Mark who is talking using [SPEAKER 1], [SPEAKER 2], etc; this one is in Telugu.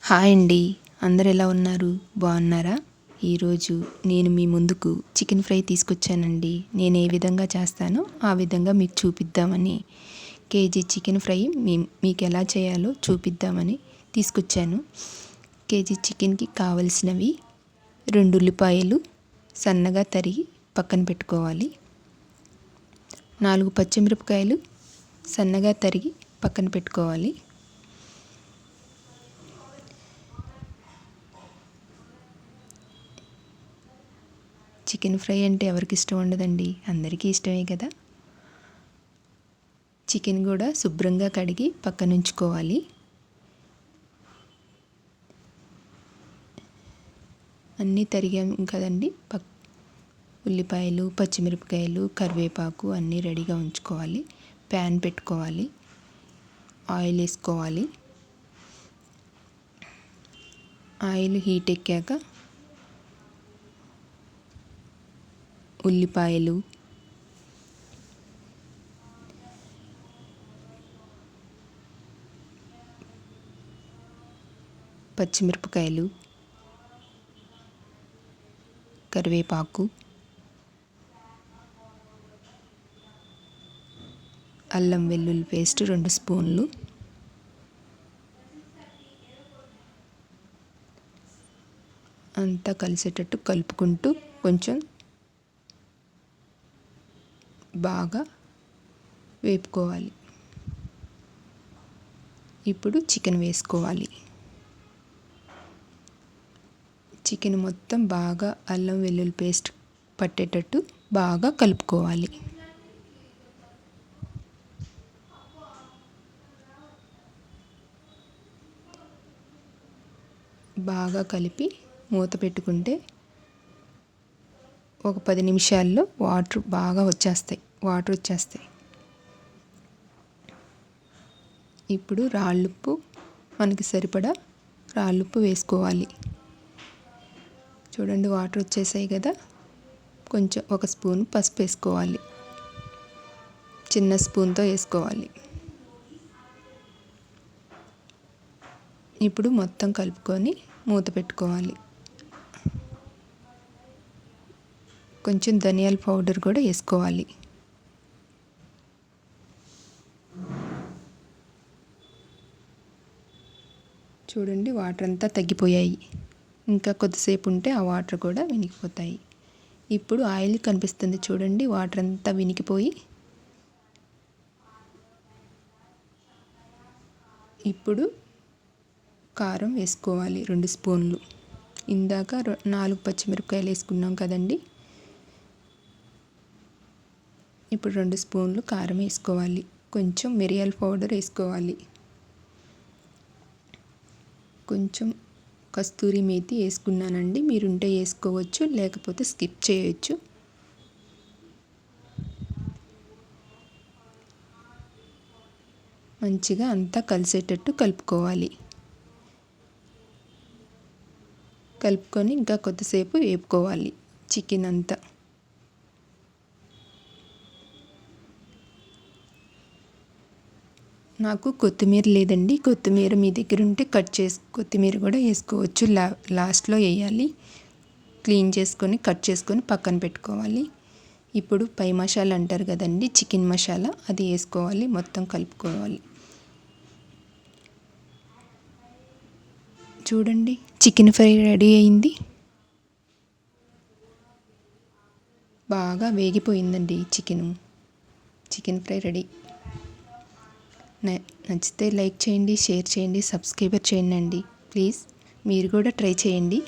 [SPEAKER 1] హాయ్ అండి, అందరు ఎలా ఉన్నారు? బాగున్నారా? ఈరోజు నేను మీ ముందుకు చికెన్ ఫ్రై తీసుకొచ్చానండి. నేను ఏ విధంగా చేస్తానో ఆ విధంగా మీకు చూపిద్దామని కేజీ చికెన్ ఫ్రై మీకు ఎలా చేయాలో చూపిద్దామని తీసుకొచ్చాను. కేజీ చికెన్కి కావలసినవి 2 ఉల్లిపాయలు సన్నగా తరిగి పక్కన పెట్టుకోవాలి. 4 పచ్చిమిరపకాయలు సన్నగా తరిగి పక్కన పెట్టుకోవాలి. చికెన్ ఫ్రై అంటే ఎవరికి ఇష్టం ఉండదండి, అందరికీ ఇష్టమే కదా. చికెన్ కూడా శుభ్రంగా కడిగి పక్కన ఉంచుకోవాలి. అన్నీ తరిగాం కదండి. ఉల్లిపాయలు, పచ్చిమిరపకాయలు, కరివేపాకు అన్నీ రెడీగా ఉంచుకోవాలి. ప్యాన్ పెట్టుకోవాలి, ఆయిల్ వేసుకోవాలి. ఆయిల్ హీట్ ఎక్కాక ఉల్లిపాయలు, పచ్చిమిరపకాయలు, కరివేపాకు, అల్లం వెల్లుల్లి పేస్ట్ 2 స్పూన్లు, అంతా కలిసేటట్టు కలుపుకుంటూ కొంచెం బాగా వేపుకోవాలి. ఇప్పుడు చికెన్ వేసుకోవాలి. చికెన్ మొత్తం బాగా అల్లం వెల్లుల్లి పేస్ట్ పట్టేటట్టు బాగా కలుపుకోవాలి. బాగా కలిపి మూత పెట్టుకుంటే ఒక 10 నిమిషాల్లో వాటర్ వచ్చేస్తాయి. ఇప్పుడు రాళ్ళుప్పు, మనకి సరిపడా రాళ్ళుప్పు వేసుకోవాలి. చూడండి, వాటర్ వచ్చేసాయి కదా. కొంచెం 1 స్పూన్ పసుపు వేసుకోవాలి. చిన్న స్పూన్తో వేసుకోవాలి. ఇప్పుడు మొత్తం కలుపుకొని మూత పెట్టుకోవాలి. కొంచెం ధనియాల పౌడర్ కూడా వేసుకోవాలి. చూడండి, వాటర్ అంతా తగ్గిపోయాయి. ఇంకా కొద్దిసేపు ఉంటే ఆ వాటర్ కూడా వినిగిపోతాయి. ఇప్పుడు ఆయిల్ కనిపిస్తుంది చూడండి, వాటర్ అంతా వినిగిపోయి ఇప్పుడు కారం వేసుకోవాలి 2 స్పూన్లు. ఇందాక 4 పచ్చిమిరపకాయలు వేసుకున్నాం కదండి. ఇప్పుడు 2 స్పూన్లు కారం వేసుకోవాలి. కొంచెం మిరియాల పౌడర్ వేసుకోవాలి. కొంచెం కస్తూరి మేతి వేసుకున్నానండి. మీరుంటే వేసుకోవచ్చు, లేకపోతే స్కిప్ చేయొచ్చు. మంచిగా అంతా కలిసేటట్టు కలుపుకోవాలి. కలుపుకొని ఇంకా కొద్దిసేపు వేపుకోవాలి చికెన్ అంతా. నాకు కొత్తిమీర లేదండి. కొత్తిమీర మీ దగ్గర ఉంటే కొత్తిమీర కూడా వేసుకోవచ్చు. లాస్ట్లో వేయాలి. క్లీన్ చేసుకొని కట్ చేసుకొని పక్కన పెట్టుకోవాలి. ఇప్పుడు పై మసాలా అంటారు కదండి, చికెన్ మసాలా, అది వేసుకోవాలి. మొత్తం కలుపుకోవాలి. చూడండి, చికెన్ ఫ్రై రెడీ అయింది. బాగా వేగిపోయిందండి చికెన్ ఫ్రై రెడీ. నచ్చితే లైక్ చేయండి, షేర్ చేయండి, సబ్స్క్రైబ్ చేయండి. ప్లీజ్ మీరు కూడా ట్రై చేయండి.